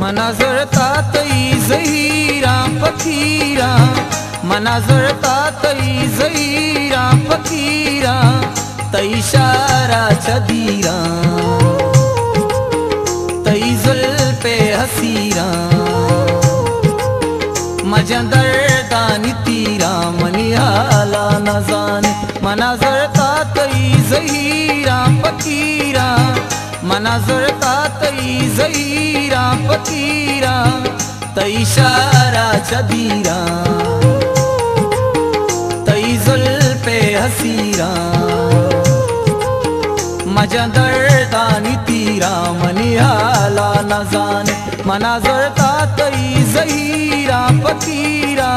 मनाजर तातई जहीरा फकीरा, मनाजर तातई जहीरा फकीरा, तईशारा चदीरा, तई जुल्फे हसीरा, मजंदर दानी तीरा, मनिहाला न जाने। मनाजर तातई जहीरा फकीरा, मनाजर तातई जहीरा फकीरा, तईशारा चदीरा, तई जुल्फे हसीरा, मजंदर दानी तीरा, मनिहाला न जाने। मनाजर तातई जहीरा फकीरा।